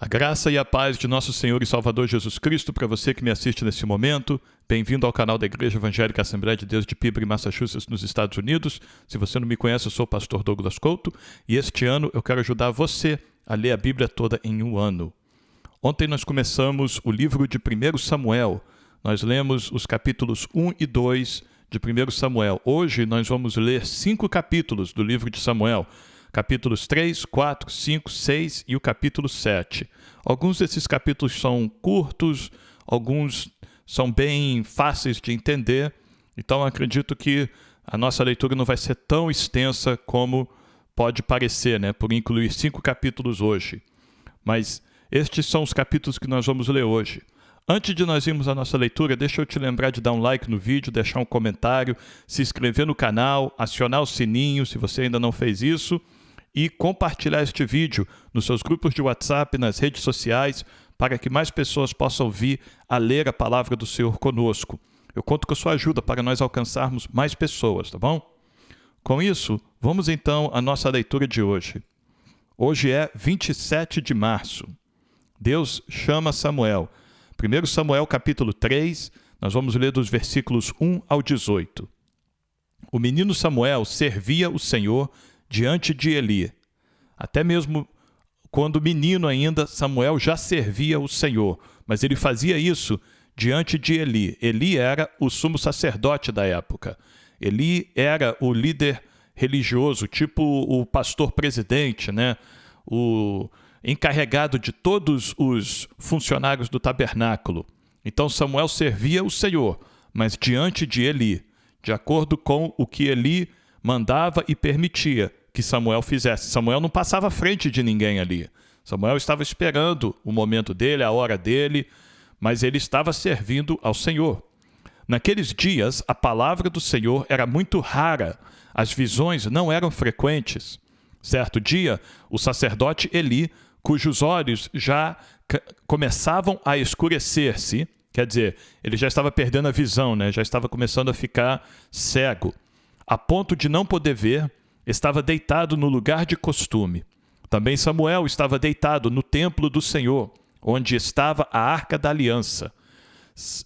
A graça e a paz de nosso Senhor e Salvador Jesus Cristo para você que me assiste nesse momento. Bem-vindo ao canal da Igreja Evangélica Assembleia de Deus de Peabody, Massachusetts, nos Estados Unidos. Se você não me conhece, eu sou o pastor Douglas Couto e este ano eu quero ajudar você a ler a Bíblia toda em um ano. Ontem nós começamos o livro de 1 Samuel. Nós lemos os capítulos 1 e 2 de 1 Samuel. Hoje nós vamos ler 5 capítulos do livro de Samuel. Capítulos 3, 4, 5, 6 e o capítulo 7. Alguns desses capítulos são curtos, alguns são bem fáceis de entender, então acredito que a nossa leitura não vai ser tão extensa como pode parecer, por incluir 5 capítulos hoje. Mas estes são os capítulos que nós vamos ler hoje. Antes de nós irmos à nossa leitura, deixa eu te lembrar de dar um like no vídeo, deixar um comentário, se inscrever no canal, acionar o sininho se você ainda não fez isso, e compartilhar este vídeo nos seus grupos de WhatsApp, nas redes sociais, para que mais pessoas possam vir a ler a palavra do Senhor conosco. Eu conto com a sua ajuda para nós alcançarmos mais pessoas, tá bom? Com isso, vamos então à nossa leitura de hoje. Hoje é 27 de março. Deus chama Samuel. 1 Samuel capítulo 3, nós vamos ler dos versículos 1 ao 18. O menino Samuel servia o Senhor diante de Eli. Até mesmo quando menino ainda, Samuel já servia o Senhor, mas ele fazia isso diante de Eli. Eli era o sumo sacerdote da época. Eli era o líder religioso, tipo o pastor presidente, o encarregado de todos os funcionários do tabernáculo. Então Samuel servia o Senhor, mas diante de Eli, de acordo com o que Eli mandava e permitia que Samuel fizesse. Samuel não passava à frente de ninguém ali. Samuel estava esperando o momento dele, a hora dele, mas ele estava servindo ao Senhor. Naqueles dias, a palavra do Senhor era muito rara, as visões não eram frequentes. Certo dia, o sacerdote Eli, cujos olhos já começavam a escurecer-se, quer dizer, ele já estava perdendo a visão, já estava começando a ficar cego, a ponto de não poder ver, estava deitado no lugar de costume. Também Samuel estava deitado no templo do Senhor, onde estava a Arca da Aliança.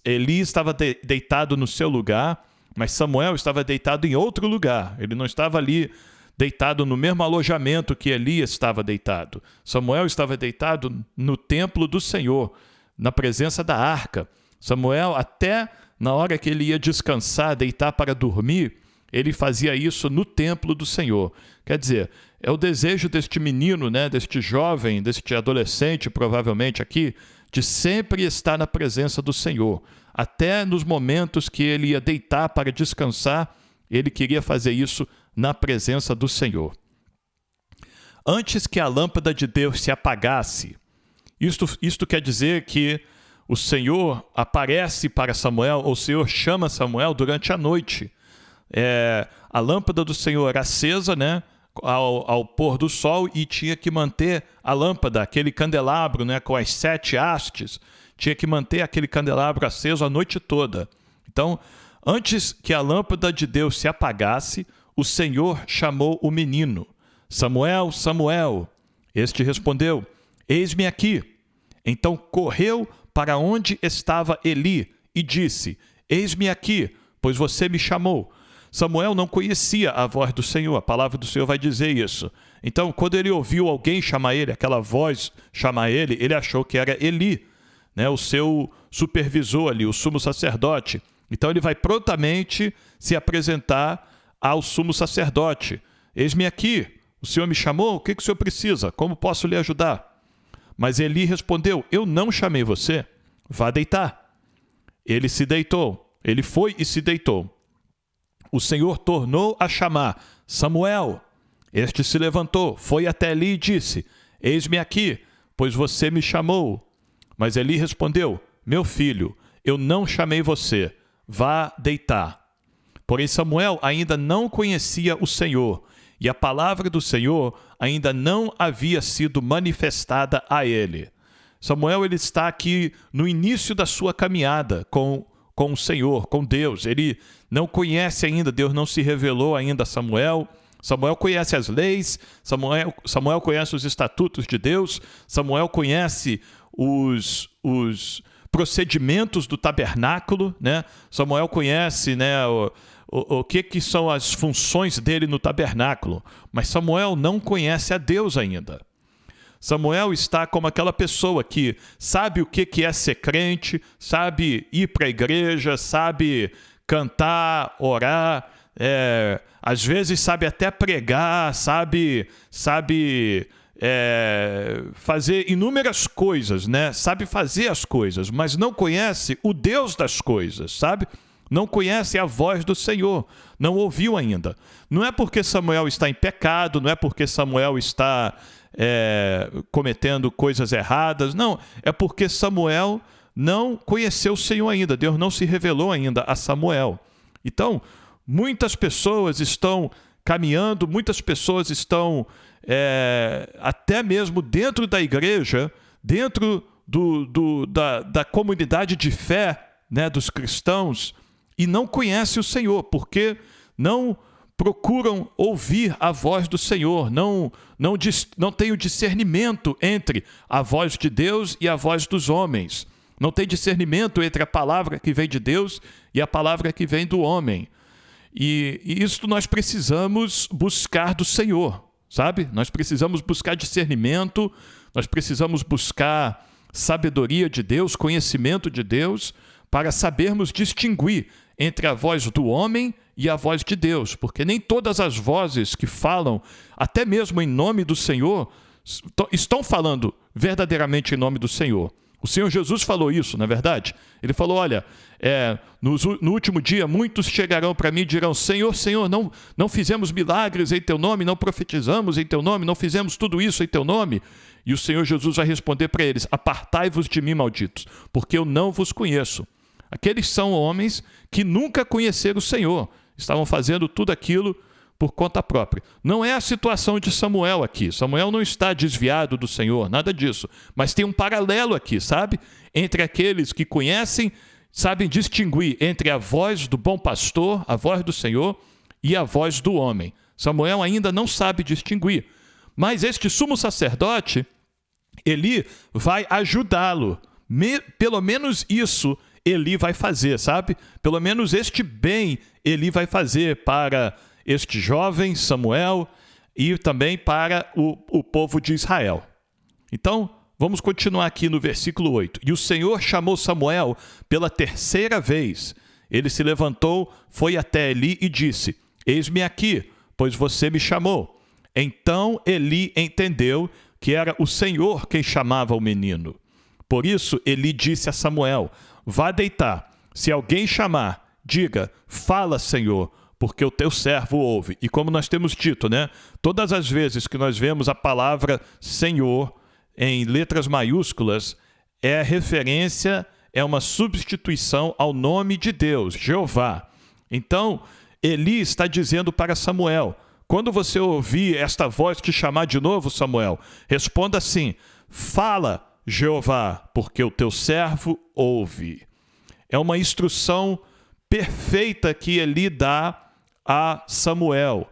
Eli estava deitado no seu lugar, mas Samuel estava deitado em outro lugar. Ele não estava ali deitado no mesmo alojamento que Eli estava deitado. Samuel estava deitado no templo do Senhor, na presença da arca. Samuel, até na hora que ele ia descansar, deitar para dormir, ele fazia isso no templo do Senhor. Quer dizer, é o desejo deste menino, deste jovem, deste adolescente, provavelmente aqui, de sempre estar na presença do Senhor. Até nos momentos que ele ia deitar para descansar, ele queria fazer isso na presença do Senhor. Antes que a lâmpada de Deus se apagasse, isto quer dizer que o Senhor aparece para Samuel, ou o Senhor chama Samuel durante a noite. A lâmpada do Senhor era acesa, ao pôr do sol, e tinha que manter a lâmpada, aquele candelabro, com as 7 hastes, tinha que manter aquele candelabro aceso a noite toda. Então, antes que a lâmpada de Deus se apagasse, o Senhor chamou o menino. Samuel, Samuel. Este respondeu, eis-me aqui. Então correu para onde estava Eli e disse, eis-me aqui, pois você me chamou. Samuel não conhecia a voz do Senhor, a palavra do Senhor vai dizer isso. Então, quando ele ouviu alguém chamar ele, aquela voz chamar ele, ele achou que era Eli, o seu supervisor ali, o sumo sacerdote. Então ele vai prontamente se apresentar ao sumo sacerdote. Eis-me aqui, o Senhor me chamou, o que o Senhor precisa? Como posso lhe ajudar? Mas Eli respondeu, eu não chamei você, vá deitar. Ele se deitou, ele foi e se deitou. O Senhor tornou a chamar, Samuel. Este se levantou, foi até Eli e disse, eis-me aqui, pois você me chamou. Mas Eli respondeu, meu filho, eu não chamei você, vá deitar. Porém Samuel ainda não conhecia o Senhor, e a palavra do Senhor ainda não havia sido manifestada a ele. Samuel ele está aqui no início da sua caminhada com o Senhor, com Deus. Ele não conhece ainda, Deus não se revelou ainda a Samuel. Samuel conhece as leis, Samuel conhece os estatutos de Deus, Samuel conhece os procedimentos do tabernáculo, né? Samuel conhece, né, o que são as funções dele no tabernáculo, mas Samuel não conhece a Deus ainda. Samuel está como aquela pessoa que sabe o que é ser crente, sabe ir para a igreja, sabe cantar, orar, às vezes sabe até pregar, sabe fazer inúmeras coisas, né? Sabe fazer as coisas, mas não conhece o Deus das coisas, sabe? Não conhece a voz do Senhor, não ouviu ainda. Não é porque Samuel está em pecado, não é porque Samuel está cometendo coisas erradas, não. É porque Samuel não conheceu o Senhor ainda, Deus não se revelou ainda a Samuel. Então, muitas pessoas estão caminhando, muitas pessoas estão até mesmo dentro da igreja, dentro da comunidade de fé, né, dos cristãos, e não conhecem o Senhor, porque não procuram ouvir a voz do Senhor, não têm o discernimento entre a voz de Deus e a voz dos homens, não tem discernimento entre a palavra que vem de Deus e a palavra que vem do homem. E isso nós precisamos buscar do Senhor, sabe? Nós precisamos buscar discernimento, nós precisamos buscar sabedoria de Deus, conhecimento de Deus, para sabermos distinguir entre a voz do homem e a voz de Deus, porque nem todas as vozes que falam, até mesmo em nome do Senhor, estão falando verdadeiramente em nome do Senhor. O Senhor Jesus falou isso, não é verdade? Ele falou, olha, no último dia muitos chegarão para mim e dirão, Senhor, Senhor, não fizemos milagres em Teu nome, não profetizamos em Teu nome, não fizemos tudo isso em Teu nome. E o Senhor Jesus vai responder para eles, apartai-vos de mim, malditos, porque eu não vos conheço. Aqueles são homens que nunca conheceram o Senhor, estavam fazendo tudo aquilo por conta própria. Não é a situação de Samuel aqui. Samuel não está desviado do Senhor, nada disso. Mas tem um paralelo aqui, sabe? Entre aqueles que conhecem, sabem distinguir entre a voz do bom pastor, a voz do Senhor, e a voz do homem. Samuel ainda não sabe distinguir. Mas este sumo sacerdote, Eli vai ajudá-lo. Pelo menos isso Eli vai fazer, sabe? Pelo menos este bem Eli vai fazer para este jovem Samuel e também para o povo de Israel. Então, vamos continuar aqui no versículo 8. E o Senhor chamou Samuel pela terceira vez. Ele se levantou, foi até Eli e disse, eis-me aqui, pois você me chamou. Então Eli entendeu que era o Senhor quem chamava o menino. Por isso Eli disse a Samuel, vá deitar. Se alguém chamar, diga, fala, Senhor, porque o teu servo ouve. E como nós temos dito, né? Todas as vezes que nós vemos a palavra Senhor em letras maiúsculas, é referência, é uma substituição ao nome de Deus, Jeová. Então, Eli está dizendo para Samuel, quando você ouvir esta voz te chamar de novo, Samuel, responda assim, fala, Jeová, porque o teu servo ouve. É uma instrução perfeita que Eli dá a Samuel.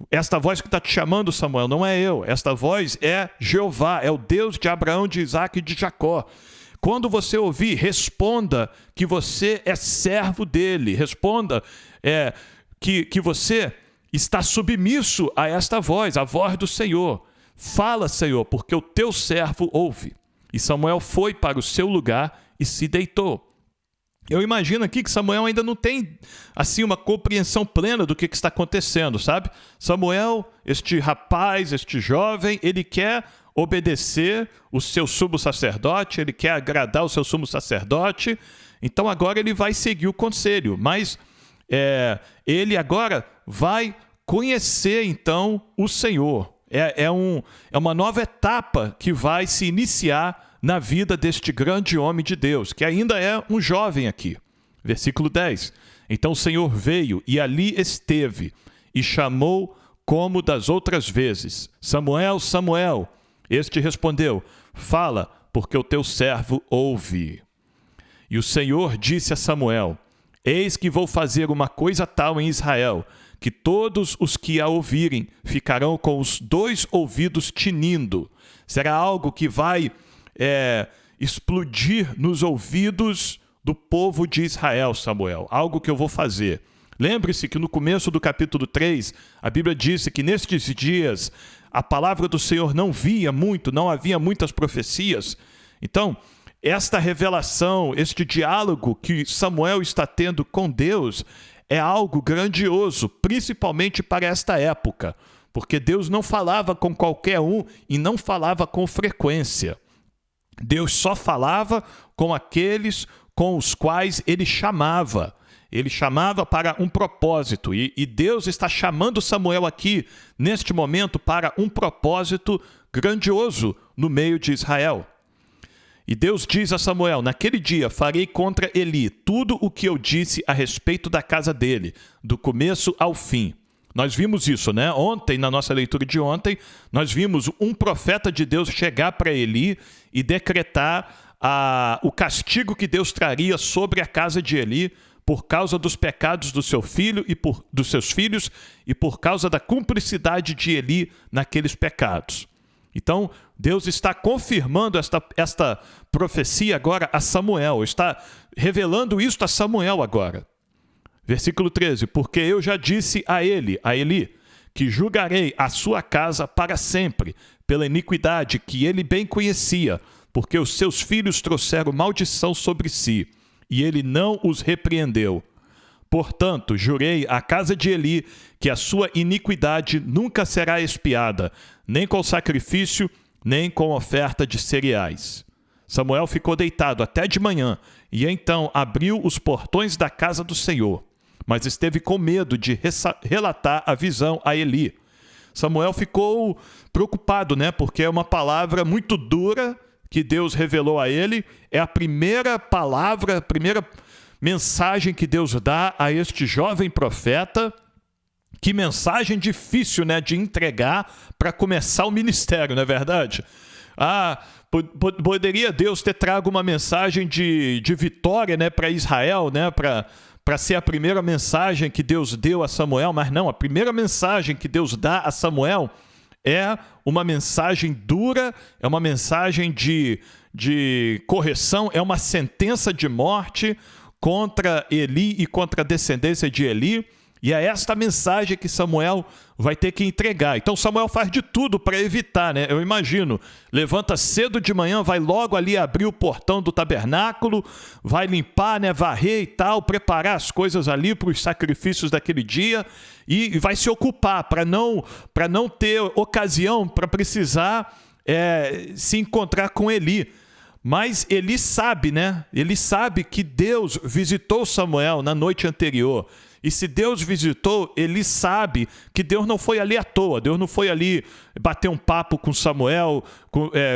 Esta voz que está te chamando, Samuel, não é eu. Esta voz é Jeová, é o Deus de Abraão, de Isaac e de Jacó. Quando você ouvir, responda que você é servo dele. Responda que você está submisso a esta voz, a voz do Senhor. Fala, Senhor, porque o teu servo ouve. E Samuel foi para o seu lugar e se deitou. Eu imagino aqui que Samuel ainda não tem assim uma compreensão plena do que está acontecendo, sabe? Samuel, este rapaz, este jovem, ele quer obedecer o seu sumo sacerdote, ele quer agradar o seu sumo sacerdote, então agora ele vai seguir o conselho, mas ele agora vai conhecer então o Senhor. É uma nova etapa que vai se iniciar na vida deste grande homem de Deus, que ainda é um jovem aqui. Versículo 10. Então o Senhor veio e ali esteve e chamou como das outras vezes. Samuel, Samuel. Este respondeu, fala, porque o teu servo ouve. E o Senhor disse a Samuel, eis que vou fazer uma coisa tal em Israel, que todos os que a ouvirem ficarão com os 2 ouvidos tinindo. Será algo que vai explodir nos ouvidos do povo de Israel, Samuel. Algo que eu vou fazer. Lembre-se que no começo do capítulo 3, a Bíblia disse que nestes dias a palavra do Senhor não via muito, não havia muitas profecias. Então, esta revelação, este diálogo que Samuel está tendo com Deus é algo grandioso, principalmente para esta época, porque Deus não falava com qualquer um e não falava com frequência. Deus só falava com aqueles com os quais ele chamava. Ele chamava para um propósito, e Deus está chamando Samuel aqui, neste momento, para um propósito grandioso no meio de Israel. E Deus diz a Samuel: naquele dia farei contra Eli tudo o que eu disse a respeito da casa dele, do começo ao fim. Nós vimos isso, né? Ontem, na nossa leitura de ontem, nós vimos um profeta de Deus chegar para Eli e decretar o castigo que Deus traria sobre a casa de Eli por causa dos pecados do seu filho e dos seus filhos e por causa da cumplicidade de Eli naqueles pecados. Então, Deus está confirmando esta profecia agora a Samuel, está revelando isto a Samuel agora. Versículo 13: porque eu já disse a Eli, que julgarei a sua casa para sempre, pela iniquidade que ele bem conhecia, porque os seus filhos trouxeram maldição sobre si, e ele não os repreendeu. Portanto, jurei à casa de Eli que a sua iniquidade nunca será expiada, nem com sacrifício, nem com oferta de cereais. Samuel ficou deitado até de manhã, e então abriu os portões da casa do Senhor, mas esteve com medo de relatar a visão a Eli. Samuel ficou preocupado, né? Porque é uma palavra muito dura que Deus revelou a ele. É a primeira palavra, a primeira mensagem que Deus dá a este jovem profeta. Que mensagem difícil, né, de entregar para começar o ministério, não é verdade? Poderia Deus ter trago uma mensagem de vitória, né, para Israel, né, para ser a primeira mensagem que Deus deu a Samuel, mas não, a primeira mensagem que Deus dá a Samuel é uma mensagem dura, é uma mensagem de correção, é uma sentença de morte contra Eli e contra a descendência de Eli. E é esta mensagem que Samuel vai ter que entregar. Então Samuel faz de tudo para evitar, né? Eu imagino, levanta cedo de manhã, vai logo ali abrir o portão do tabernáculo, vai limpar, né, varrer e tal, preparar as coisas ali para os sacrifícios daquele dia e vai se ocupar para não ter ocasião para precisar se encontrar com Eli. Mas Eli sabe, né? Ele sabe que Deus visitou Samuel na noite anterior. E se Deus visitou, ele sabe que Deus não foi ali à toa. Deus não foi ali bater um papo com Samuel,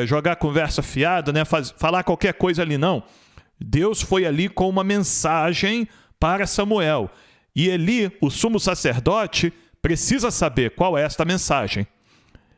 jogar conversa fiada, né? Falar qualquer coisa ali, não. Deus foi ali com uma mensagem para Samuel. E Eli, o sumo sacerdote, precisa saber qual é esta mensagem.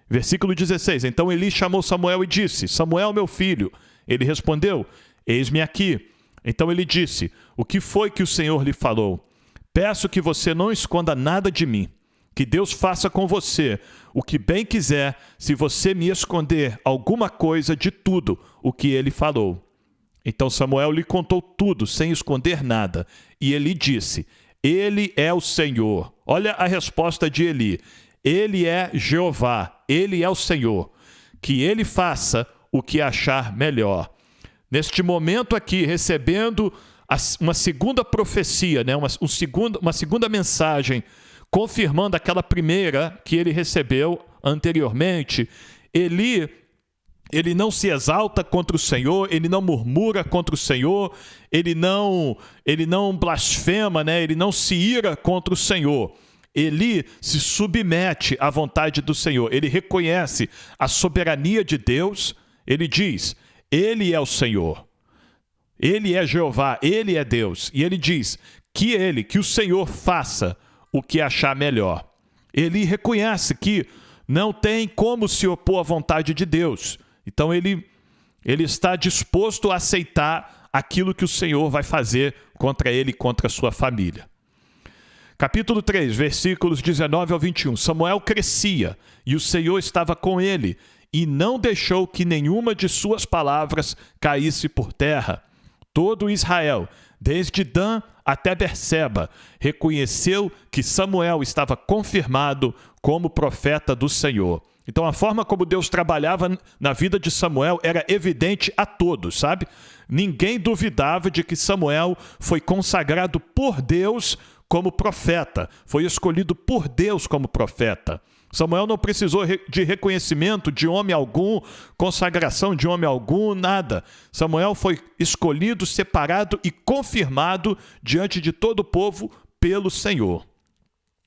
Versículo 16. Então Eli chamou Samuel e disse: Samuel, meu filho. Ele respondeu: eis-me aqui. Então ele disse: o que foi que o Senhor lhe falou? Peço que você não esconda nada de mim. Que Deus faça com você o que bem quiser, se você me esconder alguma coisa de tudo o que ele falou. Então Samuel lhe contou tudo, sem esconder nada. E Eli disse: ele é o Senhor. Olha a resposta de Eli. Ele é Jeová, ele é o Senhor. Que ele faça o que achar melhor. Neste momento aqui, recebendo uma segunda profecia, né? uma segunda mensagem, confirmando aquela primeira que ele recebeu anteriormente, ele não se exalta contra o Senhor, ele não murmura contra o Senhor, ele não blasfema, né? Ele não se ira contra o Senhor. Eli se submete à vontade do Senhor, ele reconhece a soberania de Deus, ele diz: ele é o Senhor. Ele é Jeová, ele é Deus. E ele diz que o Senhor faça o que achar melhor. Ele reconhece que não tem como se opor à vontade de Deus. Então ele está disposto a aceitar aquilo que o Senhor vai fazer contra ele e contra a sua família. Capítulo 3, versículos 19 ao 21. Samuel crescia e o Senhor estava com ele e não deixou que nenhuma de suas palavras caísse por terra. Todo Israel, desde Dan até Berseba, reconheceu que Samuel estava confirmado como profeta do Senhor. Então a forma como Deus trabalhava na vida de Samuel era evidente a todos, sabe? Ninguém duvidava de que Samuel foi consagrado por Deus como profeta, foi escolhido por Deus como profeta. Samuel não precisou de reconhecimento de homem algum, consagração de homem algum, nada. Samuel foi escolhido, separado e confirmado diante de todo o povo pelo Senhor.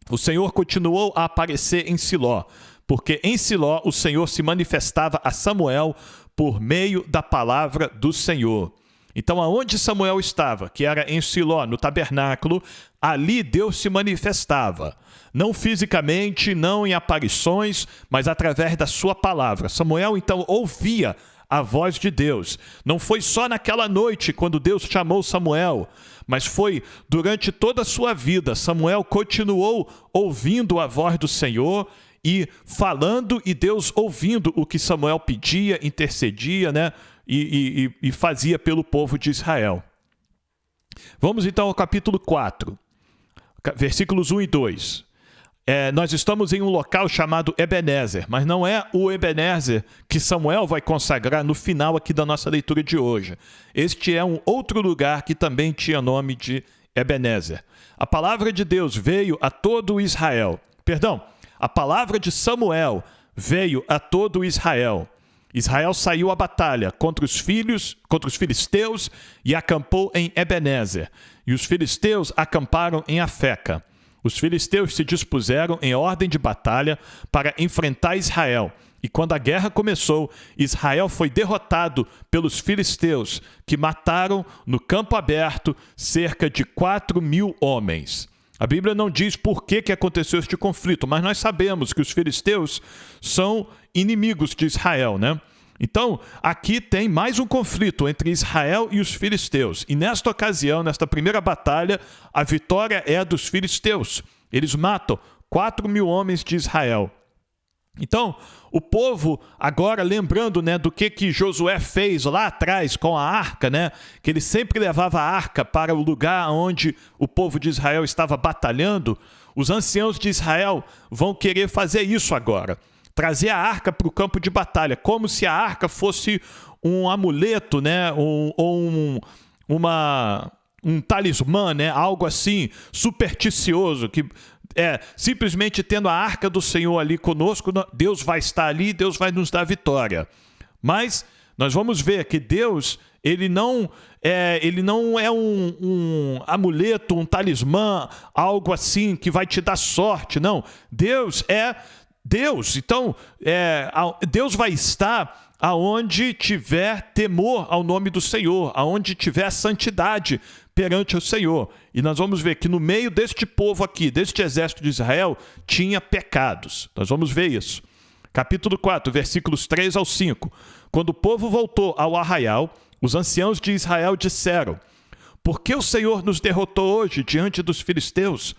O Senhor continuou a aparecer em Siló, porque em Siló o Senhor se manifestava a Samuel por meio da palavra do Senhor. Então, aonde Samuel estava, que era em Siló, no tabernáculo, ali Deus se manifestava. Não fisicamente, não em aparições, mas através da sua palavra. Samuel, então, ouvia a voz de Deus. Não foi só naquela noite, quando Deus chamou Samuel, mas foi durante toda a sua vida. Samuel continuou ouvindo a voz do Senhor e falando, e Deus ouvindo o que Samuel pedia, intercedia, né? E fazia pelo povo de Israel. Vamos então ao capítulo 4, versículos 1 e 2. Nós estamos em um local chamado Ebenezer, mas não é o Ebenezer que Samuel vai consagrar no final aqui da nossa leitura de hoje. Este é um outro lugar que também tinha nome de Ebenezer. A palavra de Deus veio a todo Israel. A palavra de Samuel veio a todo Israel. Israel saiu à batalha contra os filisteus e acampou em Ebenezer. E os filisteus acamparam em Afeca. Os filisteus se dispuseram em ordem de batalha para enfrentar Israel. E quando a guerra começou, Israel foi derrotado pelos filisteus, que mataram no campo aberto cerca de 4.000 homens. A Bíblia não diz por que aconteceu este conflito, mas nós sabemos que os filisteus são inimigos de Israel, né? Então, aqui tem mais um conflito entre Israel e os filisteus. E nesta ocasião, nesta primeira batalha, a vitória é dos filisteus. Eles matam 4.000 homens de Israel. Então, o povo, agora lembrando, né, do que Josué fez lá atrás com a arca, né, que ele sempre levava a arca para o lugar onde o povo de Israel estava batalhando, os anciãos de Israel vão querer fazer isso agora. Trazer a arca para o campo de batalha, como se a arca fosse um amuleto, né, um talismã, né, algo assim supersticioso, que simplesmente tendo a arca do Senhor ali conosco, Deus vai estar ali, Deus vai nos dar vitória. Mas nós vamos ver que Deus, ele não é um amuleto, um talismã, algo assim que vai te dar sorte, não. Deus é Deus. Então, Deus vai estar aonde tiver temor ao nome do Senhor, aonde tiver santidade perante o Senhor. E nós vamos ver que no meio deste povo aqui, deste exército de Israel, tinha pecados. Nós vamos ver isso. Capítulo 4, versículos 3 ao 5. Quando o povo voltou ao arraial, os anciãos de Israel disseram: por que o Senhor nos derrotou hoje diante dos filisteus?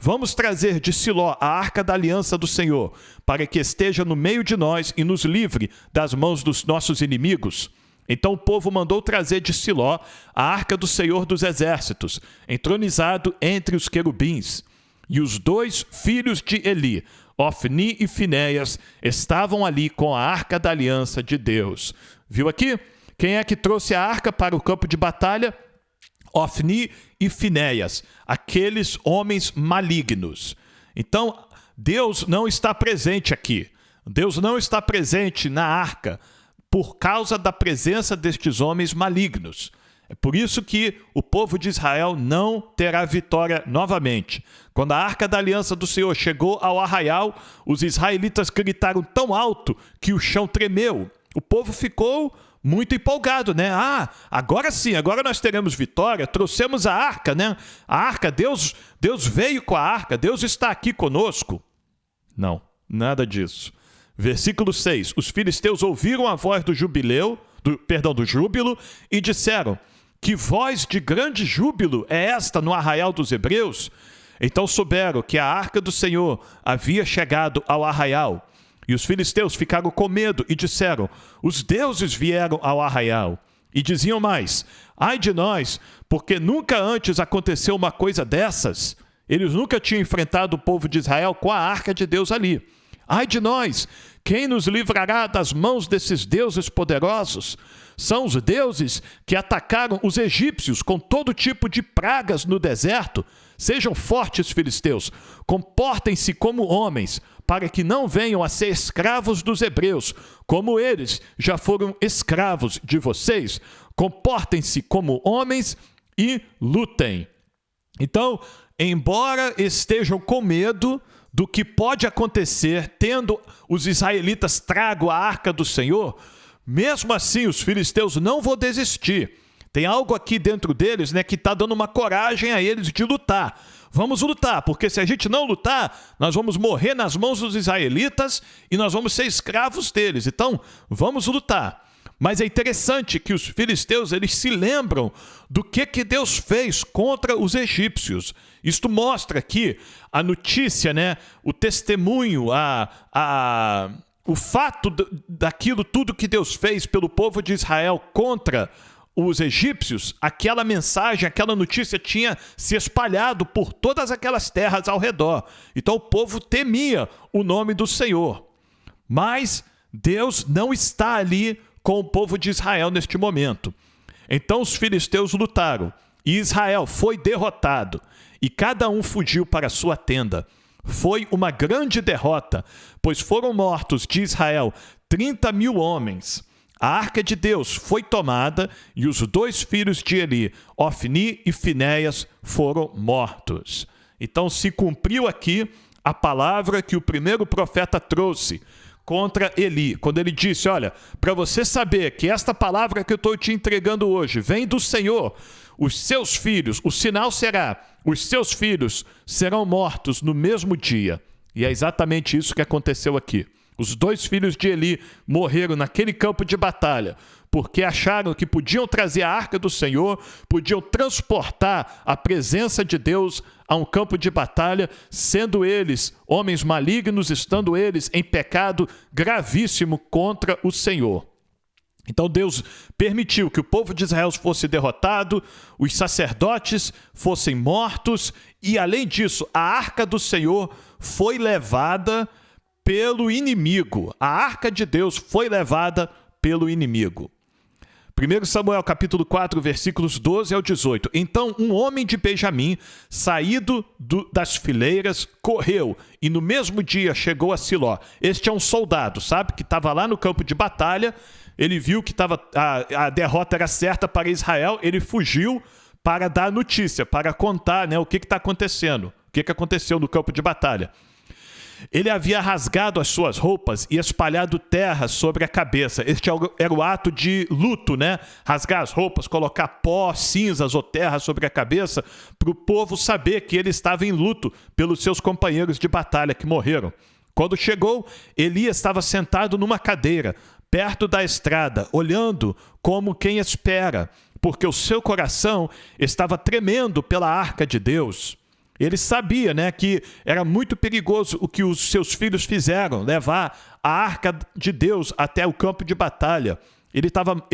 Vamos trazer de Siló a arca da aliança do Senhor, para que esteja no meio de nós e nos livre das mãos dos nossos inimigos. Então o povo mandou trazer de Siló a arca do Senhor dos exércitos, entronizado entre os querubins. E os 2 filhos de Eli, Ofni e Finéias, estavam ali com a arca da aliança de Deus. Viu aqui? Quem é que trouxe a arca para o campo de batalha? Ofni e Finéias, aqueles homens malignos. Então, Deus não está presente aqui. Deus não está presente na arca por causa da presença destes homens malignos. É por isso que o povo de Israel não terá vitória novamente. Quando a arca da aliança do Senhor chegou ao arraial, os israelitas gritaram tão alto que o chão tremeu. O povo ficou muito empolgado, né? Agora sim, agora nós teremos vitória, trouxemos a arca, né? A arca, Deus veio com a arca, Deus está aqui conosco. Não, nada disso. Versículo 6, os filisteus ouviram a voz do júbilo e disseram: que voz de grande júbilo é esta no arraial dos hebreus? Então souberam que a arca do Senhor havia chegado ao arraial. E os filisteus ficaram com medo e disseram: os deuses vieram ao arraial. E diziam mais: ai de nós, porque nunca antes aconteceu uma coisa dessas. Eles nunca tinham enfrentado o povo de Israel com a arca de Deus ali. Ai de nós, quem nos livrará das mãos desses deuses poderosos? São os deuses que atacaram os egípcios com todo tipo de pragas no deserto. Sejam fortes, filisteus, comportem-se como homens, para que não venham a ser escravos dos hebreus, como eles já foram escravos de vocês. Comportem-se como homens e lutem. Então, embora estejam com medo do que pode acontecer tendo os israelitas trago a arca do Senhor, mesmo assim os filisteus não vão desistir. Tem algo aqui dentro deles, né, que está dando uma coragem a eles de lutar. Vamos lutar, porque se a gente não lutar, nós vamos morrer nas mãos dos israelitas e nós vamos ser escravos deles. Então, vamos lutar. Mas é interessante que os filisteus, eles se lembram do que Deus fez contra os egípcios. Isto mostra aqui a notícia, né, o testemunho, o fato daquilo tudo que Deus fez pelo povo de Israel contra os egípcios. Aquela mensagem, aquela notícia tinha se espalhado por todas aquelas terras ao redor. Então o povo temia o nome do Senhor. Mas Deus não está ali com o povo de Israel neste momento. Então os filisteus lutaram e Israel foi derrotado e cada um fugiu para sua tenda. Foi uma grande derrota, pois foram mortos de Israel 30.000 homens. A arca de Deus foi tomada e os 2 filhos de Eli, Ofni e Finéias, foram mortos. Então se cumpriu aqui a palavra que o primeiro profeta trouxe contra Eli, quando ele disse: olha, para você saber que esta palavra que eu estou te entregando hoje vem do Senhor, os seus filhos, o sinal será, os seus filhos serão mortos no mesmo dia. E é exatamente isso que aconteceu aqui. Os 2 filhos de Eli morreram naquele campo de batalha, porque acharam que podiam trazer a arca do Senhor, podiam transportar a presença de Deus a um campo de batalha, sendo eles homens malignos, estando eles em pecado gravíssimo contra o Senhor. Então Deus permitiu que o povo de Israel fosse derrotado, os sacerdotes fossem mortos e, além disso, a arca do Senhor foi levada pelo inimigo. A arca de Deus foi levada pelo inimigo. 1 Samuel capítulo 4, versículos 12 ao 18. Então um homem de Benjamim, saído das fileiras, correu e no mesmo dia chegou a Siló. Este é um soldado, sabe, que estava lá no campo de batalha. Ele viu que a derrota era certa para Israel. Ele fugiu para dar notícia, para contar, né, o que está acontecendo, o que aconteceu no campo de batalha. Ele havia rasgado as suas roupas e espalhado terra sobre a cabeça. Este era o ato de luto, né? Rasgar as roupas, colocar pó, cinzas ou terra sobre a cabeça para o povo saber que ele estava em luto pelos seus companheiros de batalha que morreram. Quando chegou, Eli estava sentado numa cadeira, perto da estrada, olhando como quem espera, porque o seu coração estava tremendo pela arca de Deus. Ele sabia, né, que era muito perigoso o que os seus filhos fizeram, levar a arca de Deus até o campo de batalha. Ele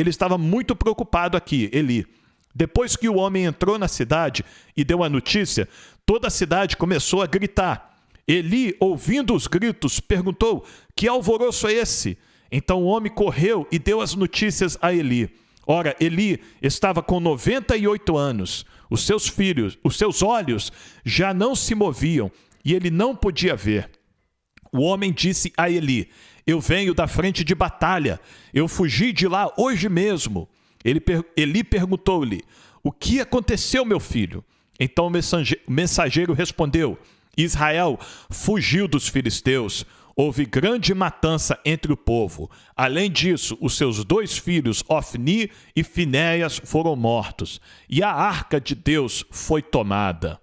estava muito preocupado aqui, Eli. Depois que o homem entrou na cidade e deu a notícia, toda a cidade começou a gritar. Eli, ouvindo os gritos, perguntou: que alvoroço é esse? Então o homem correu e deu as notícias a Eli. Ora, Eli estava com 98 anos. Os seus olhos já não se moviam e ele não podia ver. O homem disse a Eli: eu venho da frente de batalha. Eu fugi de lá hoje mesmo. Eli perguntou-lhe: o que aconteceu, meu filho? Então o mensageiro respondeu: Israel fugiu dos filisteus. Houve grande matança entre o povo. Além disso, os seus 2 filhos, Ofni e Finéias, foram mortos. E a arca de Deus foi tomada.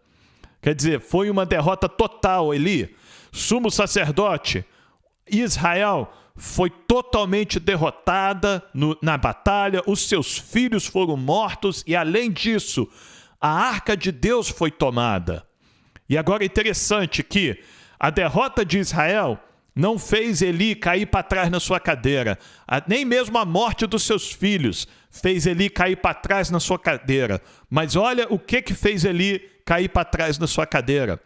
Quer dizer, foi uma derrota total, Eli. Sumo sacerdote, Israel foi totalmente derrotada na batalha. Os seus filhos foram mortos. E além disso, a arca de Deus foi tomada. E agora é interessante que a derrota de Israel não fez Eli cair para trás na sua cadeira. Nem mesmo a morte dos seus filhos fez Eli cair para trás na sua cadeira. Mas olha o que fez Eli cair para trás na sua cadeira.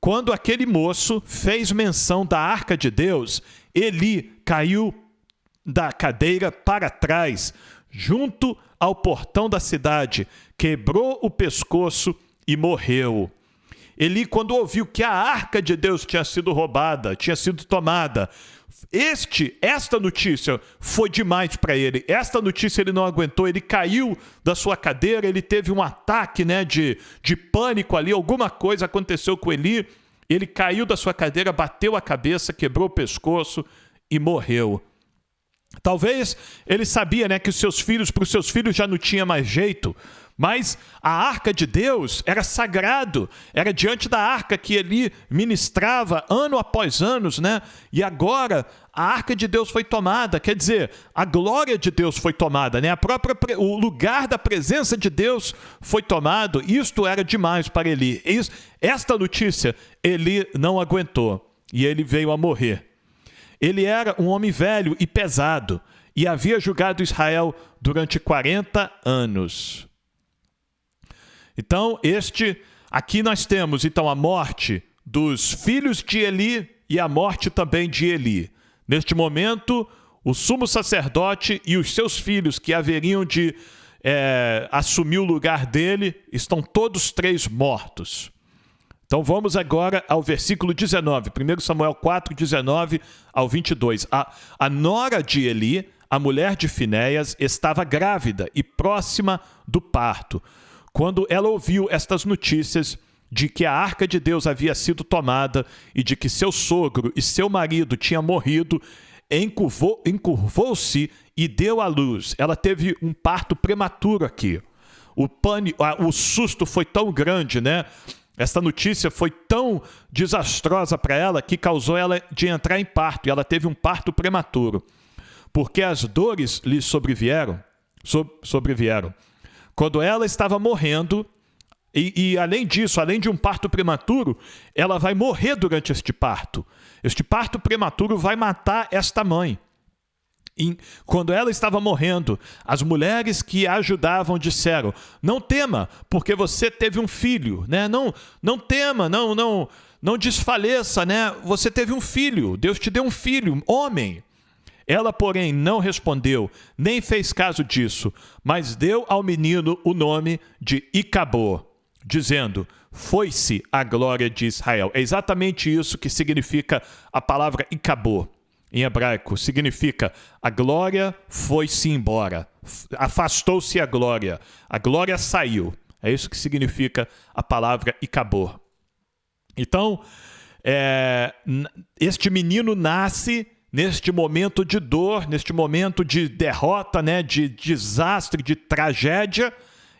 Quando aquele moço fez menção da arca de Deus, Eli caiu da cadeira para trás, junto ao portão da cidade, quebrou o pescoço e morreu. Eli, quando ouviu que a arca de Deus tinha sido roubada, tinha sido tomada, esta notícia foi demais para ele. Esta notícia ele não aguentou, ele caiu da sua cadeira, ele teve um ataque, de pânico ali, alguma coisa aconteceu com Eli, ele caiu da sua cadeira, bateu a cabeça, quebrou o pescoço e morreu. Talvez ele sabia, que para os seus filhos já não tinha mais jeito, mas a arca de Deus era sagrado, era diante da arca que Eli ministrava ano após ano, e agora a arca de Deus foi tomada, quer dizer, a glória de Deus foi tomada, o lugar da presença de Deus foi tomado. Isto era demais para Eli. Esta notícia Eli não aguentou e ele veio a morrer. Ele era um homem velho e pesado e havia julgado Israel durante 40 anos. Então, aqui nós temos a morte dos filhos de Eli e a morte também de Eli. Neste momento, o sumo sacerdote e os seus filhos que haveriam de assumir o lugar dele, estão todos 3 mortos. Então vamos agora ao versículo 19, 1 Samuel 4, 19 ao 22. A nora de Eli, a mulher de Finéias, estava grávida e próxima do parto, quando ela ouviu estas notícias de que a arca de Deus havia sido tomada e de que seu sogro e seu marido tinham morrido, encurvou-se e deu à luz. Ela teve um parto prematuro aqui. O susto foi tão grande, Esta notícia foi tão desastrosa para ela que causou ela de entrar em parto, e ela teve um parto prematuro, porque as dores lhe sobrevieram. Quando ela estava morrendo, e além disso, além de um parto prematuro, ela vai morrer durante este parto. Este parto prematuro vai matar esta mãe. E quando ela estava morrendo, as mulheres que a ajudavam disseram: não tema, porque você teve um filho, Não tema, não desfaleça, Você teve um filho, Deus te deu um filho, homem. Ela, porém, não respondeu, nem fez caso disso, mas deu ao menino o nome de Icabô, dizendo: foi-se a glória de Israel. É exatamente isso que significa a palavra Icabô. Em hebraico, significa a glória foi-se embora, afastou-se a glória saiu. É isso que significa a palavra Icabô. Então, este menino nasce neste momento de dor, neste momento de derrota, de desastre, de tragédia,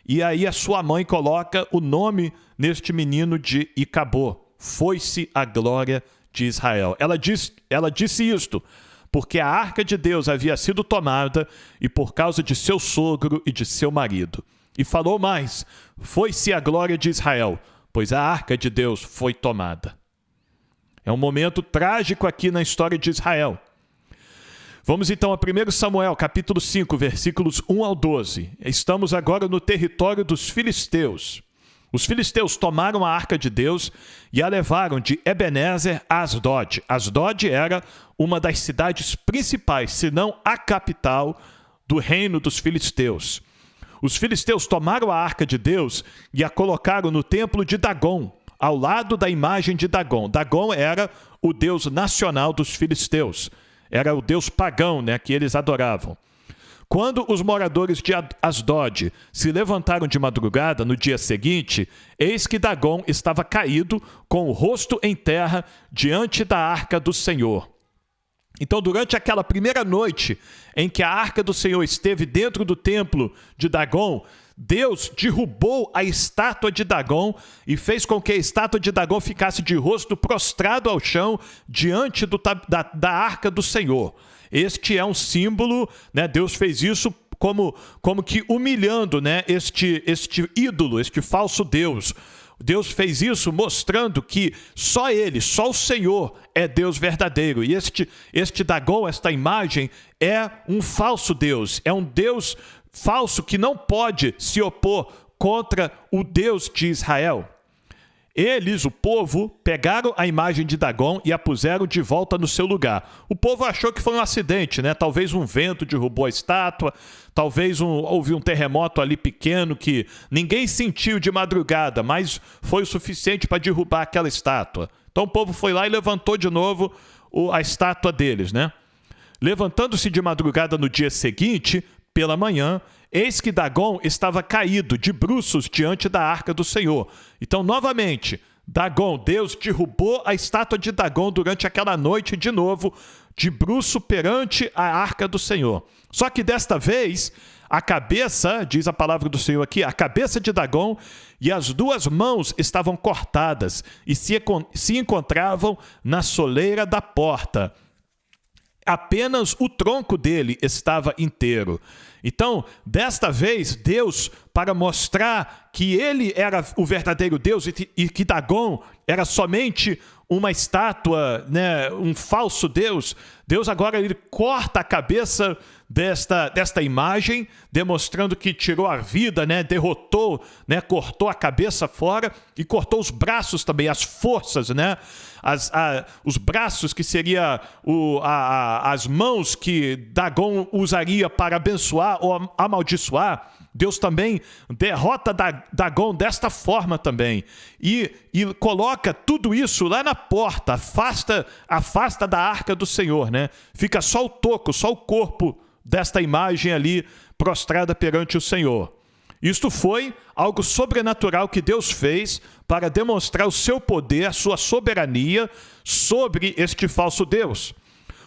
e aí a sua mãe coloca o nome neste menino de Icabô. Foi-se a glória de Israel. Ela disse isto porque a arca de Deus havia sido tomada e por causa de seu sogro e de seu marido. E falou mais: foi-se a glória de Israel, pois a arca de Deus foi tomada. É um momento trágico aqui na história de Israel. Vamos então a 1 Samuel, capítulo 5, versículos 1 ao 12. Estamos agora no território dos filisteus. Os filisteus tomaram a arca de Deus e a levaram de Ebenezer a Asdod. Asdod era uma das cidades principais, se não a capital do reino dos filisteus. Os filisteus tomaram a arca de Deus e a colocaram no templo de Dagon, ao lado da imagem de Dagon. Dagon era o deus nacional dos filisteus. Era o deus pagão, que eles adoravam. Quando os moradores de Asdod se levantaram de madrugada no dia seguinte, eis que Dagon estava caído, com o rosto em terra, diante da arca do Senhor. Então, durante aquela primeira noite em que a arca do Senhor esteve dentro do templo de Dagon, Deus derrubou a estátua de Dagon e fez com que a estátua de Dagon ficasse de rosto prostrado ao chão diante da arca do Senhor. Este é um símbolo, Deus fez isso como que humilhando, este ídolo, este falso Deus. Deus fez isso mostrando que só Ele, só o Senhor é Deus verdadeiro. E este Dagon, esta imagem, é um falso Deus. É um Deus falso que não pode se opor contra o Deus de Israel. Eles, o povo, pegaram a imagem de Dagon e a puseram de volta no seu lugar. O povo achou que foi um acidente, né? Talvez um vento derrubou a estátua, talvez houve um terremoto ali pequeno que ninguém sentiu de madrugada, mas foi o suficiente para derrubar aquela estátua. Então o povo foi lá e levantou de novo a estátua deles, né? Levantando-se de madrugada no dia seguinte, pela manhã, eis que Dagon estava caído de bruços diante da arca do Senhor. Então, novamente, Dagon, Deus derrubou a estátua de Dagon durante aquela noite de novo, de bruço perante a arca do Senhor. Só que desta vez, a cabeça, diz a palavra do Senhor aqui, a cabeça de Dagon e as duas mãos estavam cortadas e se encontravam na soleira da porta. Apenas o tronco dele estava inteiro. Então, desta vez, Deus, para mostrar que ele era o verdadeiro Deus e que Dagon era somente uma estátua, né, um falso Deus, Deus agora ele corta a cabeça desta imagem, demonstrando que tirou a vida, né, derrotou, né, cortou a cabeça fora e cortou os braços também, as forças, né, os braços que seria as mãos que Dagon usaria para abençoar ou amaldiçoar. Deus também derrota Dagon desta forma também e coloca tudo isso lá na porta, afasta da arca do Senhor, né? Fica só o toco, só o corpo desta imagem ali prostrada perante o Senhor. Isto foi algo sobrenatural que Deus fez para demonstrar o seu poder, a sua soberania sobre este falso Deus.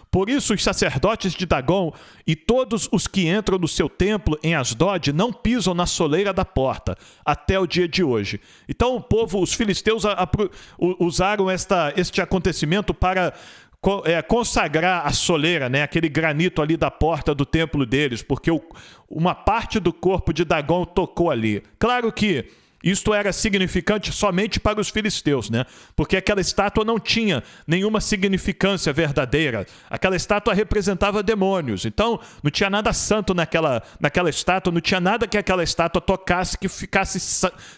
Por isso, os sacerdotes de Dagon e todos os que entram no seu templo em Asdod não pisam na soleira da porta, até o dia de hoje. Então, o povo, os filisteus, usaram este acontecimento para consagrar a soleira, né, aquele granito ali da porta do templo deles, porque uma parte do corpo de Dagon tocou ali. Claro que isto era significante somente para os filisteus, né? Porque aquela estátua não tinha nenhuma significância verdadeira. Aquela estátua representava demônios. Então, não tinha nada santo naquela estátua, não tinha nada que aquela estátua tocasse que ficasse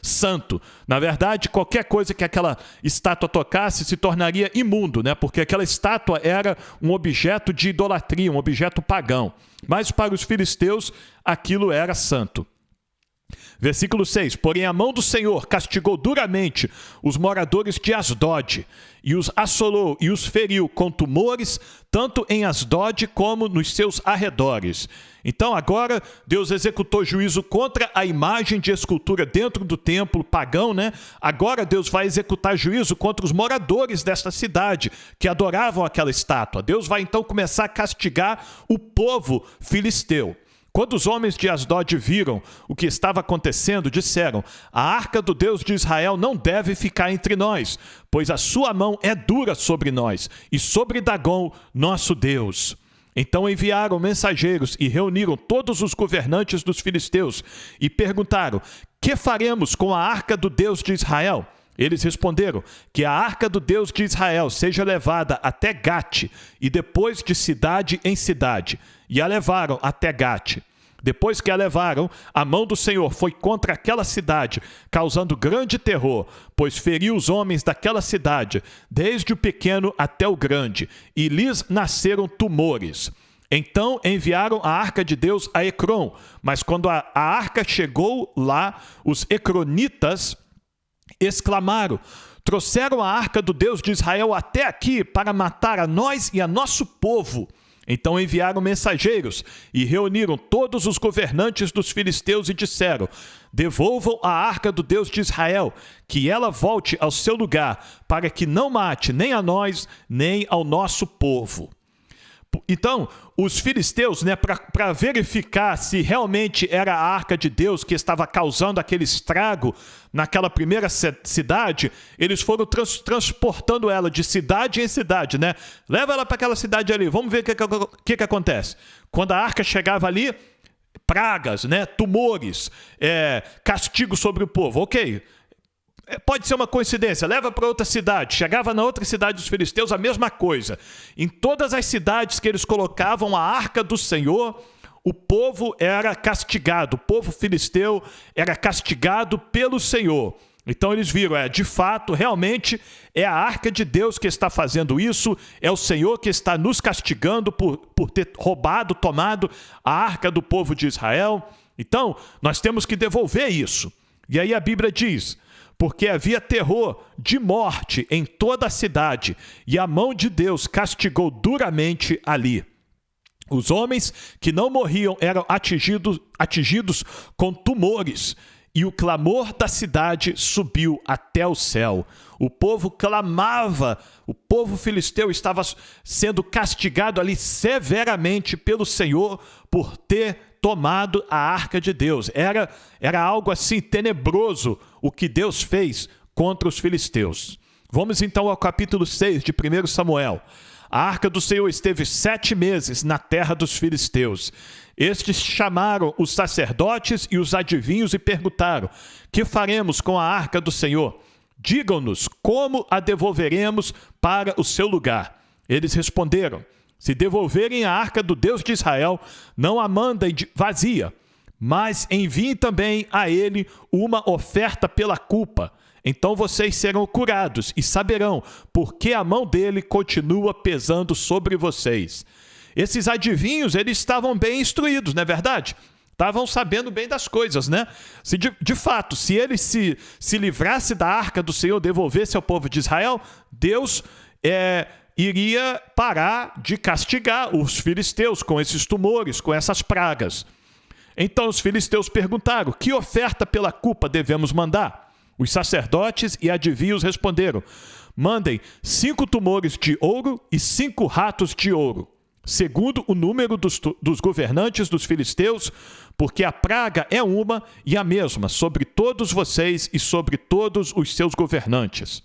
santo. Na verdade, qualquer coisa que aquela estátua tocasse se tornaria imundo, né? Porque aquela estátua era um objeto de idolatria, um objeto pagão. Mas para os filisteus, aquilo era santo. Versículo 6. Porém a mão do Senhor castigou duramente os moradores de Asdod, e os assolou e os feriu com tumores, tanto em Asdod como nos seus arredores. Então agora Deus executou juízo contra a imagem de escultura dentro do templo pagão, né? Agora Deus vai executar juízo contra os moradores desta cidade que adoravam aquela estátua. Deus vai então começar a castigar o povo filisteu. Quando os homens de Asdod viram o que estava acontecendo, disseram: a arca do Deus de Israel não deve ficar entre nós, pois a sua mão é dura sobre nós e sobre Dagon, nosso Deus. Então enviaram mensageiros e reuniram todos os governantes dos filisteus e perguntaram: que faremos com a arca do Deus de Israel? Eles responderam: que a arca do Deus de Israel seja levada até Gate e depois de cidade em cidade. E a levaram até Gate. Depois que a levaram, a mão do Senhor foi contra aquela cidade, causando grande terror, pois feriu os homens daquela cidade, desde o pequeno até o grande, e lhes nasceram tumores. Então enviaram a arca de Deus a Ecrom, mas quando a arca chegou lá, os ecronitas exclamaram: trouxeram a arca do Deus de Israel até aqui para matar a nós e a nosso povo. Então enviaram mensageiros e reuniram todos os governantes dos filisteus e disseram: devolvam a arca do Deus de Israel, que ela volte ao seu lugar, para que não mate nem a nós, nem ao nosso povo. Então, os filisteus, né, para verificar se realmente era a arca de Deus que estava causando aquele estrago naquela primeira cidade, eles foram transportando ela de cidade em cidade, né? Leva ela para aquela cidade ali, vamos ver o que acontece. Quando a arca chegava ali, pragas, né, tumores, castigo sobre o povo. Ok, Pode ser uma coincidência, leva para outra cidade. Chegava na outra cidade dos filisteus, a mesma coisa. Em todas as cidades que eles colocavam a arca do Senhor, o povo era castigado, o povo filisteu era castigado pelo Senhor. Então eles viram, de fato, realmente é a arca de Deus que está fazendo isso, é o Senhor que está nos castigando por ter roubado, tomado a arca do povo de Israel. Então, nós temos que devolver isso. E aí a Bíblia diz: porque havia terror de morte em toda a cidade, e a mão de Deus castigou duramente ali. Os homens que não morriam eram atingidos com tumores, e o clamor da cidade subiu até o céu. O povo clamava, o povo filisteu estava sendo castigado ali severamente pelo Senhor por ter tomado a arca de Deus. Era algo assim tenebroso o que Deus fez contra os filisteus. Vamos então ao capítulo 6 de 1 Samuel. A arca do Senhor esteve 7 meses na terra dos filisteus. Estes chamaram os sacerdotes e os adivinhos e perguntaram: que faremos com a arca do Senhor? Digam-nos como a devolveremos para o seu lugar. Eles responderam: se devolverem a arca do Deus de Israel, não a mandem vazia, mas enviem também a ele uma oferta pela culpa. Então vocês serão curados e saberão por que a mão dele continua pesando sobre vocês. Esses adivinhos, eles estavam bem instruídos, não é verdade? Estavam sabendo bem das coisas, né? De fato, se ele se livrasse da arca do Senhor, devolvesse ao povo de Israel, Deus iria parar de castigar os filisteus com esses tumores, com essas pragas. Então os filisteus perguntaram: que oferta pela culpa devemos mandar? Os sacerdotes e adivinhos responderam: mandem 5 tumores de ouro e 5 ratos de ouro, segundo o número dos governantes dos filisteus, porque a praga é uma e a mesma sobre todos vocês e sobre todos os seus governantes.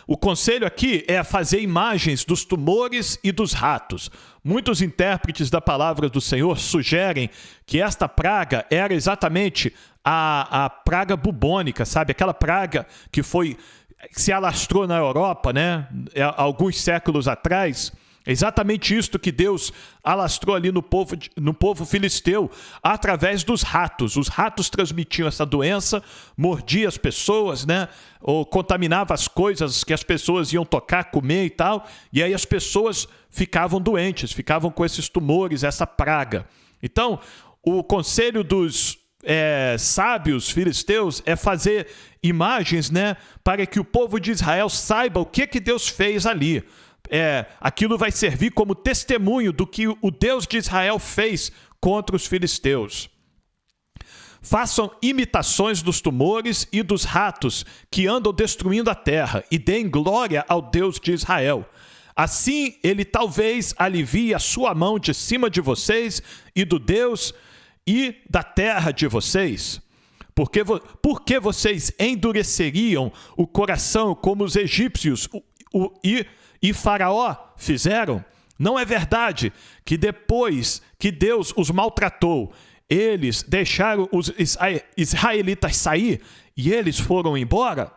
O conselho aqui é fazer imagens dos tumores e dos ratos. Muitos intérpretes da palavra do Senhor sugerem que esta praga era exatamente a praga bubônica, sabe? Aquela praga que se alastrou na Europa, né? Alguns séculos atrás. É exatamente isto que Deus alastrou ali no povo filisteu, através dos ratos. Os ratos transmitiam essa doença, mordiam as pessoas, né? Ou contaminavam as coisas que as pessoas iam tocar, comer e tal. E aí as pessoas ficavam doentes, ficavam com esses tumores, essa praga. Então, o conselho dos sábios filisteus é fazer imagens, né? Para que o povo de Israel saiba o que Deus fez ali. Aquilo vai servir como testemunho do que o Deus de Israel fez contra os filisteus. Façam imitações dos tumores e dos ratos que andam destruindo a terra e deem glória ao Deus de Israel. Assim, ele talvez alivie a sua mão de cima de vocês e do Deus e da terra de vocês. Porque vocês endureceriam o coração como os egípcios e Faraó fizeram? Não é verdade que depois que Deus os maltratou, eles deixaram os israelitas sair e eles foram embora?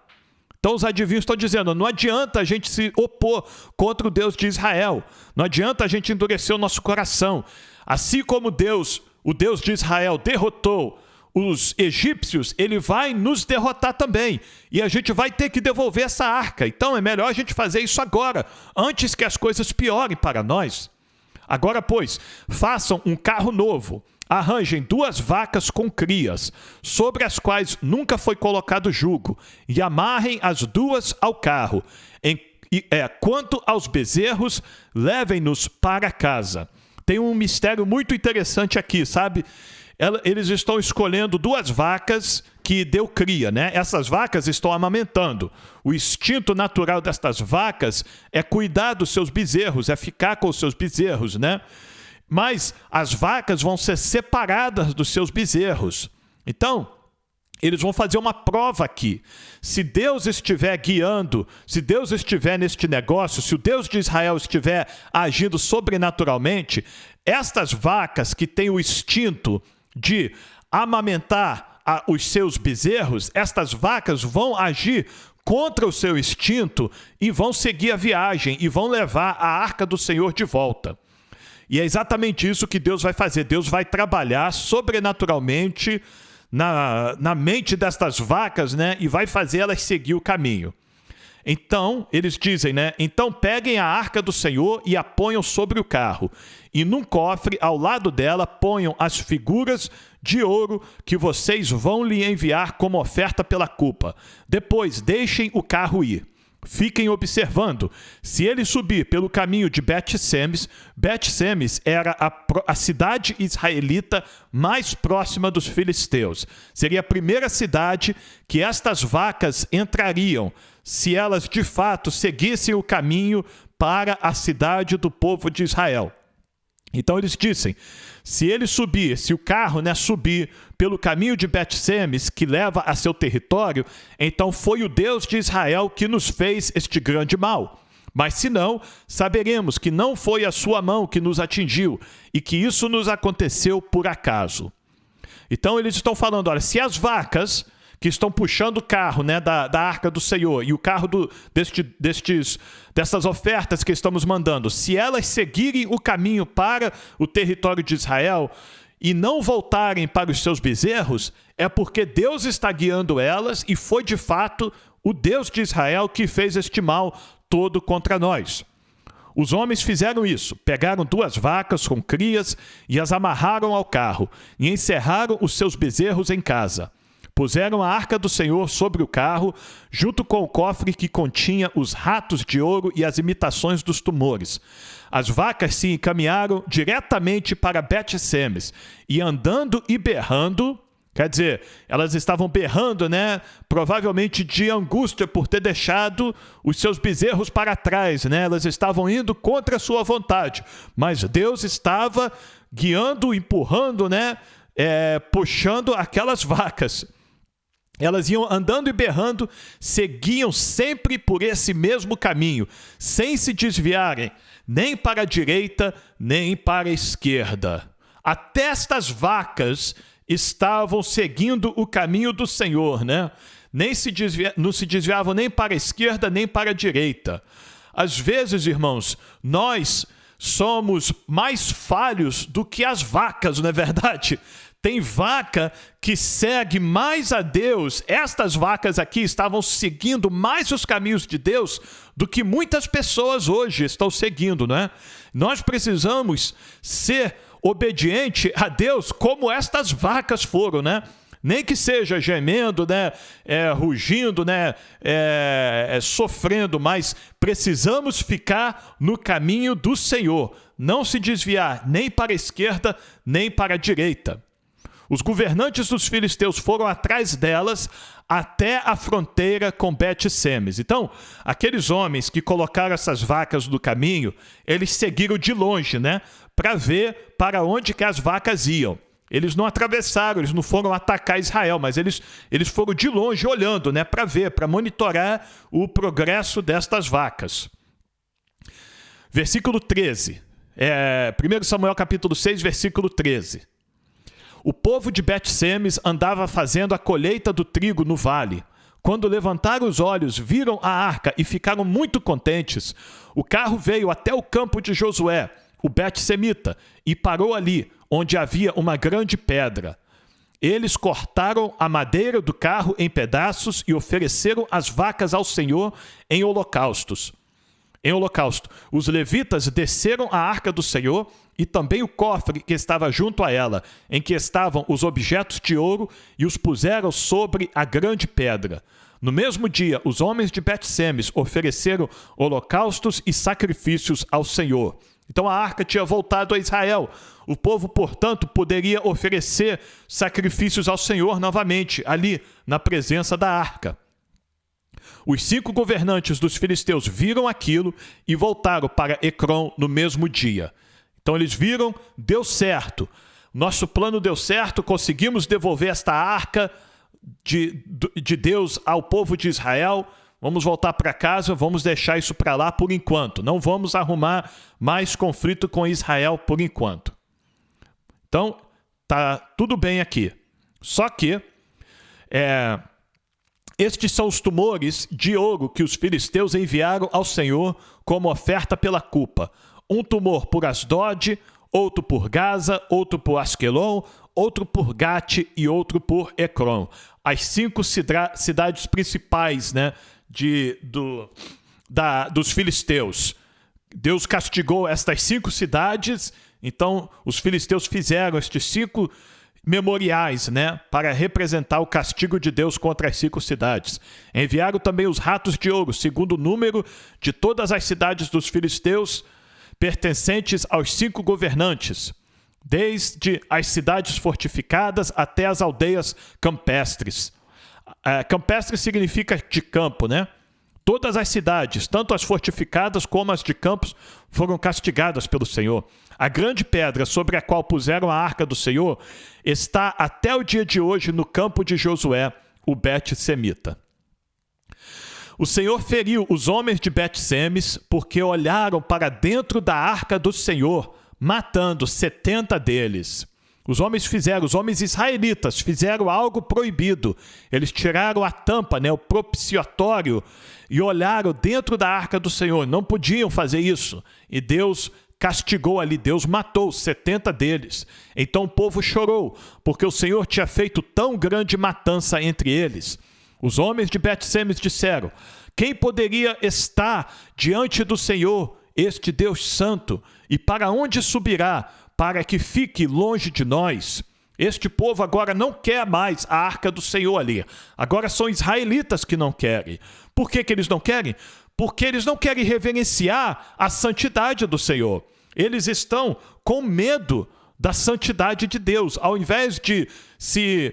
Então os adivinhos estão dizendo: não adianta a gente se opor contra o Deus de Israel, não adianta a gente endurecer o nosso coração. Assim como o Deus de Israel derrotou os egípcios, ele vai nos derrotar também. E a gente vai ter que devolver essa arca. Então é melhor a gente fazer isso agora, antes que as coisas piorem para nós. Agora, pois, façam um carro novo. Arranjem 2 vacas com crias, sobre as quais nunca foi colocado jugo, e amarrem as 2 ao carro. Quanto aos bezerros, levem-nos para casa. Tem um mistério muito interessante aqui, sabe? Eles estão escolhendo 2 vacas que deu cria, né? Essas vacas estão amamentando. O instinto natural destas vacas é cuidar dos seus bezerros, é ficar com os seus bezerros, né? Mas as vacas vão ser separadas dos seus bezerros. Então, eles vão fazer uma prova aqui. Se Deus estiver guiando, se Deus estiver neste negócio, se o Deus de Israel estiver agindo sobrenaturalmente, estas vacas que têm o instinto de amamentar os seus bezerros, estas vacas vão agir contra o seu instinto e vão seguir a viagem e vão levar a arca do Senhor de volta. E é exatamente isso que Deus vai fazer. Deus vai trabalhar sobrenaturalmente na mente destas vacas, né? E vai fazer elas seguir o caminho. Então, eles dizem, né? Então peguem a arca do Senhor e a ponham sobre o carro. E num cofre, ao lado dela, ponham as figuras de ouro que vocês vão lhe enviar como oferta pela culpa. Depois, deixem o carro ir. Fiquem observando. Se ele subir pelo caminho de Bet-Semes, Bet-Semes era a cidade israelita mais próxima dos filisteus. Seria a primeira cidade que estas vacas entrariam, se elas de fato seguissem o caminho para a cidade do povo de Israel. Então eles dizem, se ele subir, se o carro, né, subir pelo caminho de Bet-Semes, que leva a seu território, então foi o Deus de Israel que nos fez este grande mal. Mas se não, saberemos que não foi a sua mão que nos atingiu e que isso nos aconteceu por acaso. Então eles estão falando, olha, se as vacas que estão puxando o carro, né, da arca do Senhor e o carro dessas ofertas que estamos mandando, se elas seguirem o caminho para o território de Israel e não voltarem para os seus bezerros, é porque Deus está guiando elas e foi de fato o Deus de Israel que fez este mal todo contra nós. Os homens fizeram isso, pegaram 2 vacas com crias e as amarraram ao carro e encerraram os seus bezerros em casa. Puseram a arca do Senhor sobre o carro, junto com o cofre que continha os ratos de ouro e as imitações dos tumores. As vacas se encaminharam diretamente para Bet-Semes e andando e berrando, quer dizer, elas estavam berrando, né? Provavelmente de angústia por ter deixado os seus bezerros para trás, né? Elas estavam indo contra a sua vontade, mas Deus estava guiando, empurrando, né? Puxando aquelas vacas. Elas iam andando e berrando, seguiam sempre por esse mesmo caminho, sem se desviarem nem para a direita, nem para a esquerda. Até estas vacas estavam seguindo o caminho do Senhor, né? Não se desviavam nem para a esquerda, nem para a direita. Às vezes, irmãos, nós somos mais falhos do que as vacas, não é verdade? Tem vaca que segue mais a Deus. Estas vacas aqui estavam seguindo mais os caminhos de Deus do que muitas pessoas hoje estão seguindo, não é? Nós precisamos ser obedientes a Deus como estas vacas foram, né? Nem que seja gemendo, né? Rugindo, né? Sofrendo, mas precisamos ficar no caminho do Senhor. Não se desviar nem para a esquerda, nem para a direita. Os governantes dos filisteus foram atrás delas até a fronteira com Bet-Semes. Então, aqueles homens que colocaram essas vacas no caminho, eles seguiram de longe, né? Para ver para onde que as vacas iam. Eles não atravessaram, eles não foram atacar Israel, mas eles foram de longe olhando, né? Para ver, para monitorar o progresso destas vacas. Versículo 13. 1 Samuel capítulo 6, versículo 13. O povo de Bet-Semes andava fazendo a colheita do trigo no vale. Quando levantaram os olhos, viram a arca e ficaram muito contentes. O carro veio até o campo de Josué, o Bet-Semita, e parou ali, onde havia uma grande pedra. Eles cortaram a madeira do carro em pedaços e ofereceram as vacas ao Senhor em holocausto. Os levitas desceram a arca do Senhor e também o cofre que estava junto a ela, em que estavam os objetos de ouro, e os puseram sobre a grande pedra. No mesmo dia, os homens de Bet-Semes ofereceram holocaustos e sacrifícios ao Senhor. Então a arca tinha voltado a Israel. O povo, portanto, poderia oferecer sacrifícios ao Senhor novamente, ali, na presença da arca. Os 5 governantes dos filisteus viram aquilo e voltaram para Ecrom no mesmo dia. Então eles viram, deu certo. Nosso plano deu certo, conseguimos devolver esta arca de Deus ao povo de Israel. Vamos voltar para casa, vamos deixar isso para lá por enquanto. Não vamos arrumar mais conflito com Israel por enquanto. Então, tá tudo bem aqui. Só que Estes são os tumores de ouro que os filisteus enviaram ao Senhor como oferta pela culpa. Um tumor por Asdod, outro por Gaza, outro por Asquelon, outro por Gate e outro por Ecrom. As 5 cidades principais, né, dos filisteus. Deus castigou estas 5 cidades, então os filisteus fizeram estes 5 memoriais, né, para representar o castigo de Deus contra as 5 cidades. Enviaram também os ratos de ouro, segundo o número de todas as cidades dos filisteus, pertencentes aos 5 governantes, desde as cidades fortificadas até as aldeias campestres. Campestre significa de campo, né? Todas as cidades, tanto as fortificadas como as de campos, foram castigadas pelo Senhor. A grande pedra sobre a qual puseram a arca do Senhor está até o dia de hoje no campo de Josué, o Bet-Semita. O Senhor feriu os homens de Bet-Semes porque olharam para dentro da arca do Senhor, matando 70 deles. Os homens israelitas fizeram algo proibido. Eles tiraram a tampa, né, o propiciatório, e olharam dentro da arca do Senhor. Não podiam fazer isso. E Deus castigou ali, Deus matou 70 deles. Então o povo chorou, porque o Senhor tinha feito tão grande matança entre eles. Os homens de Bet-Semes disseram: quem poderia estar diante do Senhor, este Deus santo, e para onde subirá, para que fique longe de nós? Este povo agora não quer mais a arca do Senhor ali. Agora são israelitas que não querem. Por que eles não querem? Porque eles não querem reverenciar a santidade do Senhor. Eles estão com medo da santidade de Deus. Ao invés de se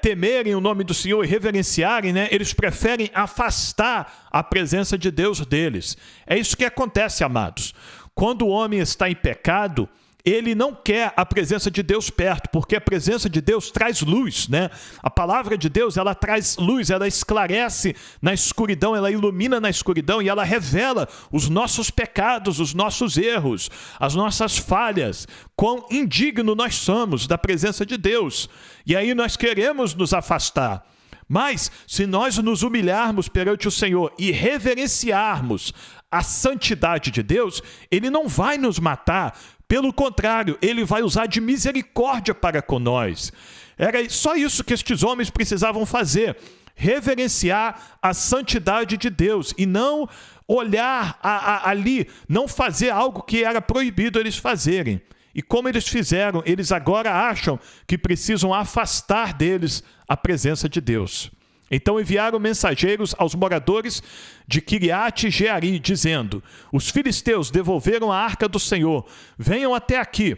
temerem o nome do Senhor e reverenciarem, né, eles preferem afastar a presença de Deus deles. É isso que acontece, amados. Quando o homem está em pecado, ele não quer a presença de Deus perto, porque a presença de Deus traz luz, né? A palavra de Deus, ela traz luz, ela esclarece na escuridão, ela ilumina na escuridão e ela revela os nossos pecados, os nossos erros, as nossas falhas, quão indigno nós somos da presença de Deus. E aí nós queremos nos afastar. Mas, se nós nos humilharmos perante o Senhor e reverenciarmos a santidade de Deus, Ele não vai nos matar. Pelo contrário, Ele vai usar de misericórdia para com nós. Era só isso que estes homens precisavam fazer: reverenciar a santidade de Deus e não olhar ali, não fazer algo que era proibido eles fazerem. E como eles fizeram, eles agora acham que precisam afastar deles a presença de Deus. Então enviaram mensageiros aos moradores de Kiriat Jearim, dizendo: os filisteus devolveram a arca do Senhor, venham até aqui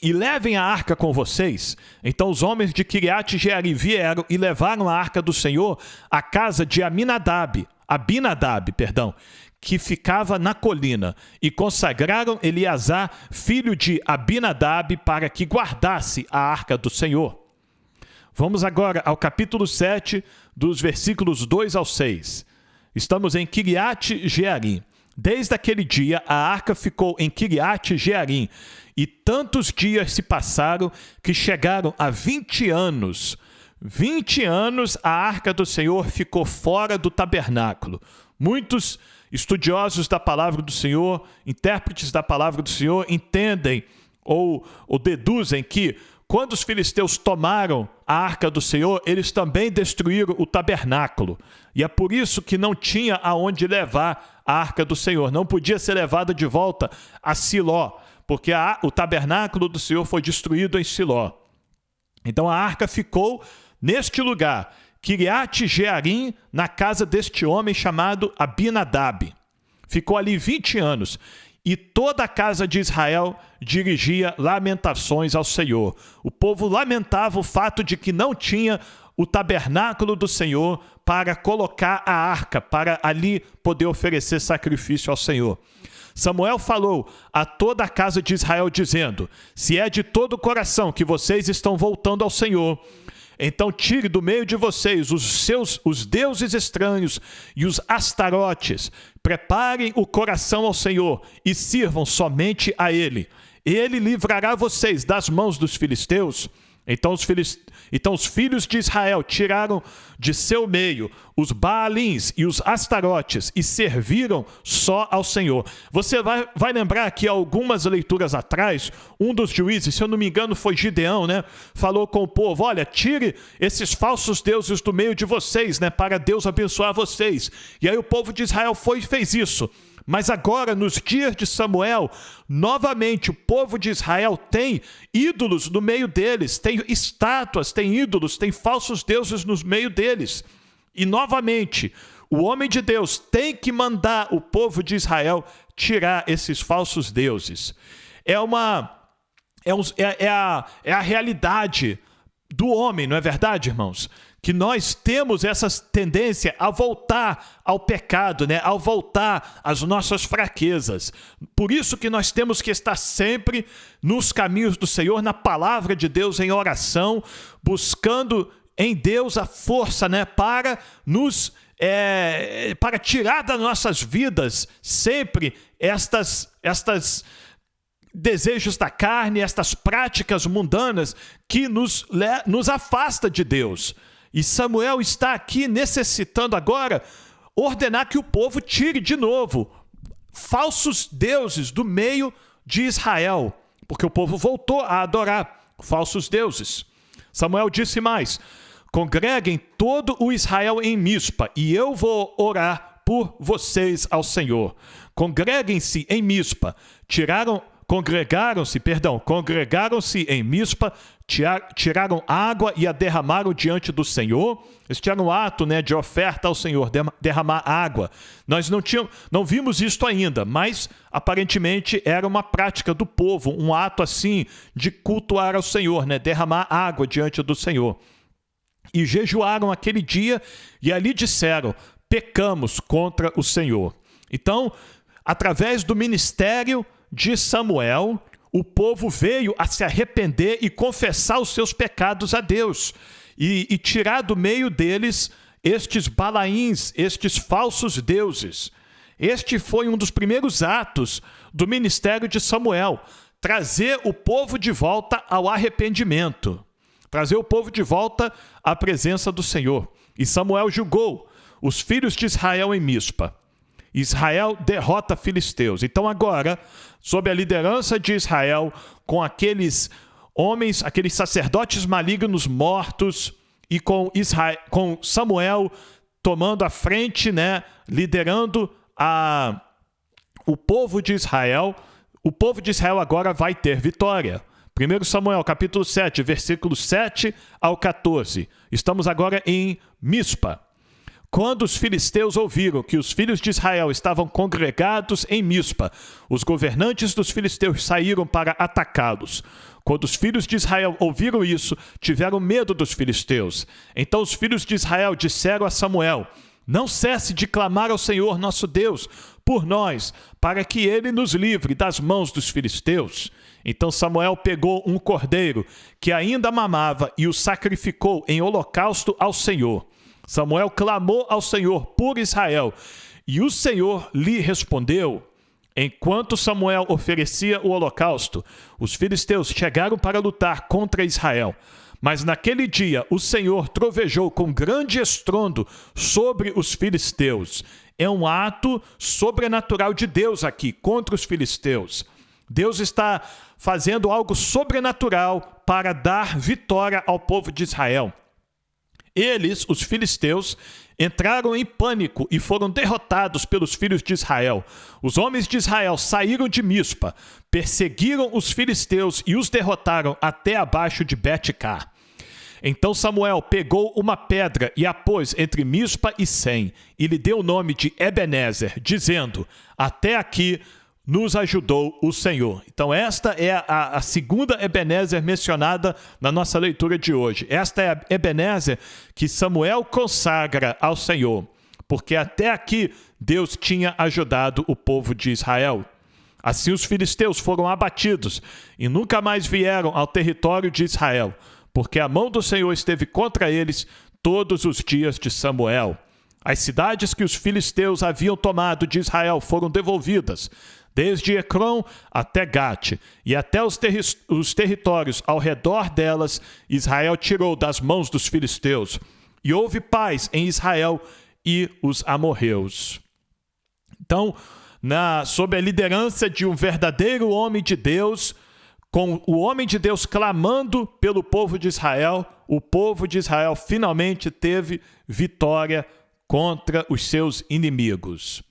e levem a arca com vocês. Então os homens de Kiriat Jearim vieram e levaram a arca do Senhor à casa de Abinadab, que ficava na colina, e consagraram Eleazar, filho de Abinadab, para que guardasse a arca do Senhor. Vamos agora ao capítulo 7, dos versículos 2 ao 6. Estamos em Kiriat Jearim. Desde aquele dia, a arca ficou em Kiriat Jearim, e tantos dias se passaram que chegaram a 20 anos. 20 anos a arca do Senhor ficou fora do tabernáculo. Muitos estudiosos da palavra do Senhor, intérpretes da palavra do Senhor, entendem ou deduzem que quando os filisteus tomaram a arca do Senhor, eles também destruíram o tabernáculo. E é por isso que não tinha aonde levar a arca do Senhor. Não podia ser levada de volta a Siló, porque o tabernáculo do Senhor foi destruído em Siló. Então a arca ficou neste lugar, Kiriat Jearim, na casa deste homem chamado Abinadab. Ficou ali 20 anos. E toda a casa de Israel dirigia lamentações ao Senhor. O povo lamentava o fato de que não tinha o tabernáculo do Senhor para colocar a arca, para ali poder oferecer sacrifício ao Senhor. Samuel falou a toda a casa de Israel, dizendo: se é de todo o coração que vocês estão voltando ao Senhor, então tire do meio de vocês os deuses estranhos e os astarotes. Preparem o coração ao Senhor e sirvam somente a Ele. Ele livrará vocês das mãos dos filisteus. Então os filhos de Israel tiraram de seu meio os Baalins e os Astarotes e serviram só ao Senhor. Você vai lembrar que algumas leituras atrás, um dos juízes, se eu não me engano foi Gideão, né? Falou com o povo, olha, tire esses falsos deuses do meio de vocês, né? Para Deus abençoar vocês. E aí o povo de Israel foi e fez isso. Mas agora, nos dias de Samuel, novamente o povo de Israel tem ídolos no meio deles, tem estátuas, tem ídolos, tem falsos deuses no meio deles. E novamente, o homem de Deus tem que mandar o povo de Israel tirar esses falsos deuses. É a realidade do homem, não é verdade, irmãos? Que nós temos essa tendência a voltar ao pecado, né? A voltar às nossas fraquezas. Por isso que nós temos que estar sempre nos caminhos do Senhor, na palavra de Deus, em oração, buscando em Deus a força, né? Para tirar das nossas vidas sempre estas desejos da carne, estas práticas mundanas que nos afasta de Deus. E Samuel está aqui necessitando agora ordenar que o povo tire de novo falsos deuses do meio de Israel, porque o povo voltou a adorar falsos deuses. Samuel disse mais, congreguem todo o Israel em Mispa, e eu vou orar por vocês ao Senhor. Congreguem-se em Mispa, congregaram-se em Mispa, tiraram água e a derramaram diante do Senhor. Este era um ato, né, de oferta ao Senhor, derramar água. Nós não vimos isto ainda, mas aparentemente era uma prática do povo, um ato assim de cultuar ao Senhor, né, derramar água diante do Senhor. E jejuaram aquele dia e ali disseram, pecamos contra o Senhor. Então, através do ministério de Samuel, o povo veio a se arrepender e confessar os seus pecados a Deus e tirar do meio deles estes Balaíns, estes falsos deuses. Este foi um dos primeiros atos do ministério de Samuel, trazer o povo de volta ao arrependimento, trazer o povo de volta à presença do Senhor. E Samuel julgou os filhos de Israel em Mispa. Israel derrota filisteus. Então agora, sob a liderança de Israel, com aqueles homens, aqueles sacerdotes malignos mortos e com Samuel tomando a frente, né, liderando o povo de Israel agora vai ter vitória. 1 Samuel capítulo 7, versículos 7 ao 14. Estamos agora em Mispa. Quando os filisteus ouviram que os filhos de Israel estavam congregados em Mispa, os governantes dos filisteus saíram para atacá-los. Quando os filhos de Israel ouviram isso, tiveram medo dos filisteus. Então os filhos de Israel disseram a Samuel, não cesse de clamar ao Senhor nosso Deus por nós, para que ele nos livre das mãos dos filisteus. Então Samuel pegou um cordeiro que ainda mamava e o sacrificou em holocausto ao Senhor. Samuel clamou ao Senhor por Israel, e o Senhor lhe respondeu. Enquanto Samuel oferecia o holocausto, os filisteus chegaram para lutar contra Israel. Mas naquele dia o Senhor trovejou com grande estrondo sobre os filisteus. É um ato sobrenatural de Deus aqui, contra os filisteus. Deus está fazendo algo sobrenatural para dar vitória ao povo de Israel. Eles, os filisteus, entraram em pânico e foram derrotados pelos filhos de Israel. Os homens de Israel saíram de Mispa, perseguiram os filisteus e os derrotaram até abaixo de Bet-Car. Então Samuel pegou uma pedra e a pôs entre Mispa e Sem, e lhe deu o nome de Ebenezer, dizendo, até aqui nos ajudou o Senhor. Então esta é a segunda Ebenezer mencionada na nossa leitura de hoje. Esta é a Ebenezer que Samuel consagra ao Senhor, porque até aqui Deus tinha ajudado o povo de Israel. Assim os filisteus foram abatidos e nunca mais vieram ao território de Israel, porque a mão do Senhor esteve contra eles todos os dias de Samuel. As cidades que os filisteus haviam tomado de Israel foram devolvidas. desde Ecrom até Gate, e até os territórios ao redor delas, Israel tirou das mãos dos filisteus. E houve paz em Israel e os amorreus. Então, sob a liderança de um verdadeiro homem de Deus, com o homem de Deus clamando pelo povo de Israel, o povo de Israel finalmente teve vitória contra os seus inimigos.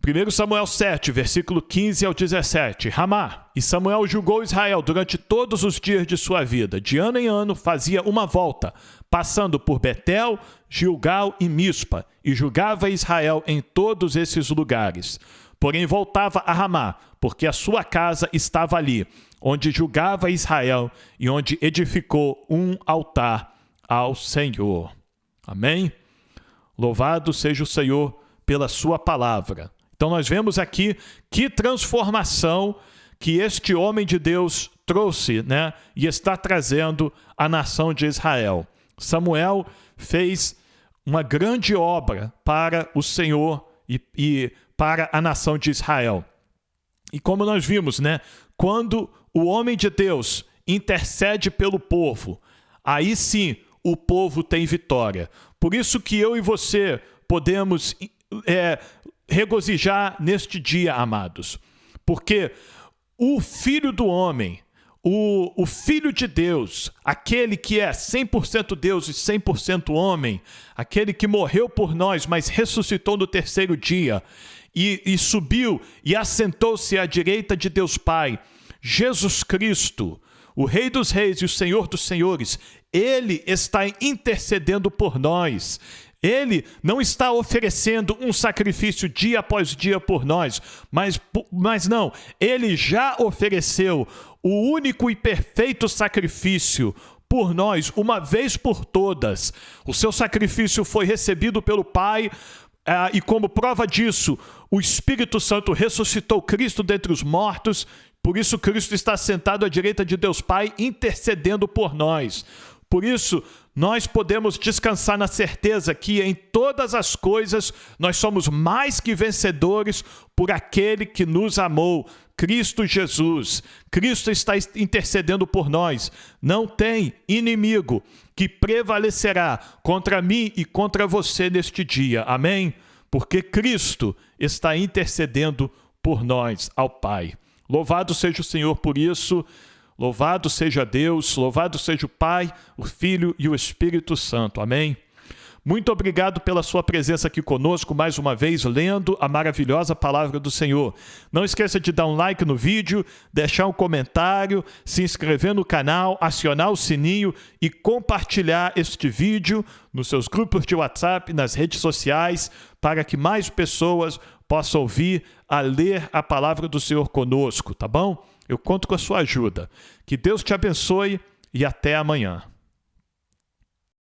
1 Samuel 7, versículo 15 ao 17. Ramá: e Samuel julgou Israel durante todos os dias de sua vida. De ano em ano fazia uma volta, passando por Betel, Gilgal e Mispa, e julgava Israel em todos esses lugares. Porém voltava a Ramá, porque a sua casa estava ali, onde julgava Israel e onde edificou um altar ao Senhor. Amém? Louvado seja o Senhor pela sua palavra. Então nós vemos aqui que transformação que este homem de Deus trouxe, né? E está trazendo à nação de Israel. Samuel fez uma grande obra para o Senhor e para a nação de Israel. E como nós vimos, né? Quando o homem de Deus intercede pelo povo, aí sim o povo tem vitória. Por isso que eu e você podemos regozijar neste dia, amados. Porque o Filho do Homem, o Filho de Deus, aquele que é 100% Deus e 100% homem, aquele que morreu por nós, mas ressuscitou no terceiro dia, e subiu e assentou-se à direita de Deus Pai, Jesus Cristo, o Rei dos Reis e o Senhor dos Senhores, Ele está intercedendo por nós. Ele não está oferecendo um sacrifício dia após dia por nós, mas não, Ele já ofereceu o único e perfeito sacrifício por nós, uma vez por todas. O seu sacrifício foi recebido pelo Pai, e como prova disso, o Espírito Santo ressuscitou Cristo dentre os mortos. Por isso Cristo está sentado à direita de Deus Pai, intercedendo por nós. Por isso, nós podemos descansar na certeza que em todas as coisas nós somos mais que vencedores por aquele que nos amou, Cristo Jesus. Cristo está intercedendo por nós. Não tem inimigo que prevalecerá contra mim e contra você neste dia. Amém? Porque Cristo está intercedendo por nós ao Pai. Louvado seja o Senhor por isso. Louvado seja Deus, louvado seja o Pai, o Filho e o Espírito Santo. Amém? Muito obrigado pela sua presença aqui conosco, mais uma vez, lendo a maravilhosa palavra do Senhor. Não esqueça de dar um like no vídeo, deixar um comentário, se inscrever no canal, acionar o sininho e compartilhar este vídeo nos seus grupos de WhatsApp, nas redes sociais, para que mais pessoas possam ouvir a ler a palavra do Senhor conosco, tá bom? Eu conto com a sua ajuda. Que Deus te abençoe e até amanhã.